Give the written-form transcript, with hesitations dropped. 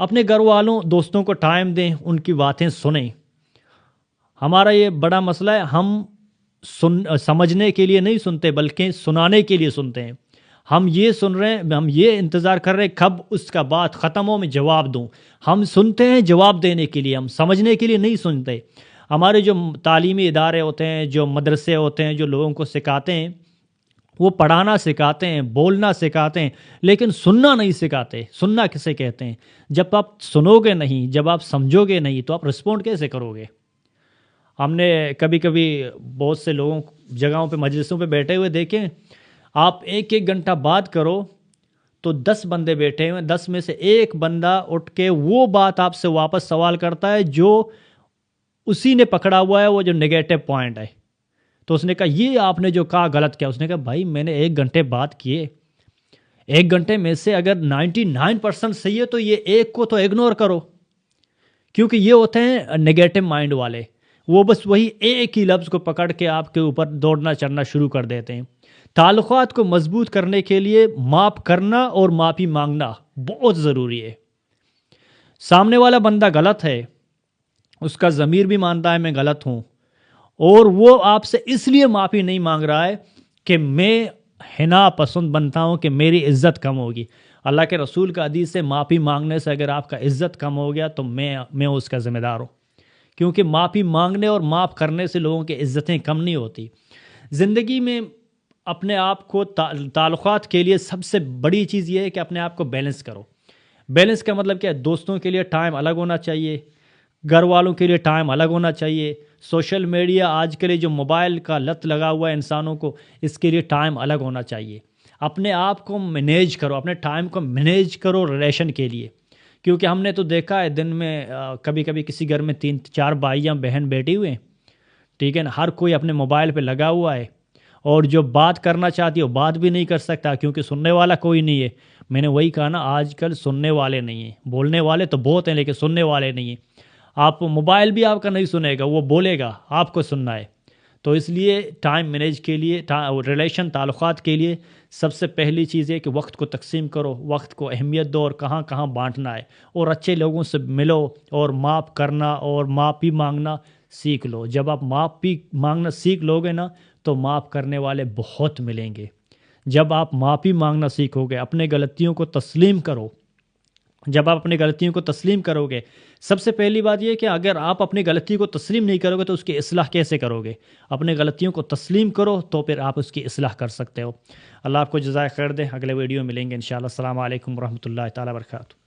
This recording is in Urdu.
اپنے گھر والوں دوستوں کو ٹائم دیں، ان کی باتیں سنیں۔ ہمارا یہ بڑا مسئلہ ہے، ہم سمجھنے کے لیے نہیں سنتے بلکہ سنانے کے لیے سنتے ہیں۔ ہم یہ سن رہے ہیں، ہم یہ انتظار کر رہے ہیں کب اس کا بات ختم ہو میں جواب دوں۔ ہم سنتے ہیں جواب دینے کے لیے، ہم سمجھنے کے لیے نہیں سنتے۔ ہمارے جو تعلیمی ادارے ہوتے ہیں، جو مدرسے ہوتے ہیں، جو لوگوں کو سکھاتے ہیں، وہ پڑھانا سکھاتے ہیں، بولنا سکھاتے ہیں، لیکن سننا نہیں سکھاتے۔ سننا کسے کہتے ہیں؟ جب آپ سنو گے نہیں، جب آپ سمجھو گے نہیں تو آپ رسپونڈ کیسے کرو گے؟ ہم نے کبھی کبھی بہت سے لوگوں جگہوں پہ مجلسوں پہ بیٹھے ہوئے دیکھیں، آپ ایک ایک گھنٹہ بات کرو تو 10 بندے بیٹھے ہوئے، 10 میں سے ایک بندہ اٹھ کے وہ بات آپ سے واپس سوال کرتا ہے جو اسی نے پکڑا ہوا ہے، وہ جو نگیٹو پوائنٹ ہے۔ تو اس نے کہا یہ آپ نے جو کہا غلط کیا؟ اس نے کہا بھائی میں نے 1 گھنٹے بات کیے، 1 گھنٹے میں سے اگر 99% صحیح ہے تو یہ ایک کو تو اگنور کرو، کیونکہ یہ ہوتے ہیں نگیٹو مائنڈ والے، وہ بس وہی ایک ہی لفظ کو پکڑ کے آپ کے اوپر دوڑنا چڑھنا شروع کر دیتے ہیں۔ تعلقات کو مضبوط کرنے کے لیے معاف کرنا اور معافی مانگنا بہت ضروری ہے۔ سامنے والا بندہ غلط ہے، اس کا ضمیر بھی مانتا ہے میں غلط ہوں، اور وہ آپ سے اس لیے معافی نہیں مانگ رہا ہے کہ میں حنا پسند بنتا ہوں کہ میری عزت کم ہوگی۔ اللہ کے رسول کا حدیث ہے معافی مانگنے سے اگر آپ کا عزت کم ہو گیا تو میں اس کا ذمہ دار ہوں، کیونکہ معافی مانگنے اور معاف کرنے سے لوگوں کی عزتیں کم نہیں ہوتی۔ زندگی میں اپنے آپ کو تعلقات کے لیے سب سے بڑی چیز یہ ہے کہ اپنے آپ کو بیلنس کرو۔ بیلنس کا مطلب کیا ہے؟ دوستوں کے لیے ٹائم الگ ہونا چاہیے، گھر والوں کے لیے ٹائم الگ ہونا چاہیے، سوشل میڈیا آج کے لیے جو موبائل کا لت لگا ہوا ہے انسانوں کو، اس کے لیے ٹائم الگ ہونا چاہیے۔ اپنے آپ کو مینیج کرو، اپنے ٹائم کو مینیج کرو ریلیشن کے لیے، کیونکہ ہم نے تو دیکھا ہے دن میں کبھی کبھی کسی گھر میں 3-4 بھائی یا بہن بیٹھی ہوئے ہیں، ٹھیک ہے نا، ہر کوئی اپنے موبائل پہ لگا ہوا ہے، اور جو بات کرنا چاہتی ہے وہ بات بھی نہیں کر سکتا کیونکہ سننے والا کوئی نہیں ہے۔ میں نے وہی کہا نا، آج کل سننے والے نہیں ہیں، بولنے والے تو بہت ہیں لیکن سننے والے نہیں ہیں۔ آپ موبائل بھی آپ کا نہیں سنے گا، وہ بولے گا، آپ کو سننا ہے۔ تو اس لیے ٹائم مینیج کے لیے، ریلیشن تعلقات کے لیے سب سے پہلی چیز ہے کہ وقت کو تقسیم کرو، وقت کو اہمیت دو اور کہاں کہاں بانٹنا ہے، اور اچھے لوگوں سے ملو اور معاف کرنا اور معافی مانگنا سیکھ لو۔ جب آپ معافی مانگنا سیکھ لو گے نا تو معاف کرنے والے بہت ملیں گے۔ جب آپ معافی مانگنا سیکھو گے، اپنے غلطیوں کو تسلیم کرو۔ جب آپ اپنی غلطیوں کو تسلیم کرو گے، سب سے پہلی بات یہ کہ اگر آپ اپنی غلطی کو تسلیم نہیں کرو گے تو اس کی اصلاح کیسے کرو گے؟ اپنے غلطیوں کو تسلیم کرو تو پھر آپ اس کی اصلاح کر سکتے ہو۔ اللہ آپ کو جزائے خیر دے۔ اگلے ویڈیو میں ملیں گے انشاءاللہ۔ السلام علیکم ورحمۃ اللہ تعالیٰ وبرکاتہ۔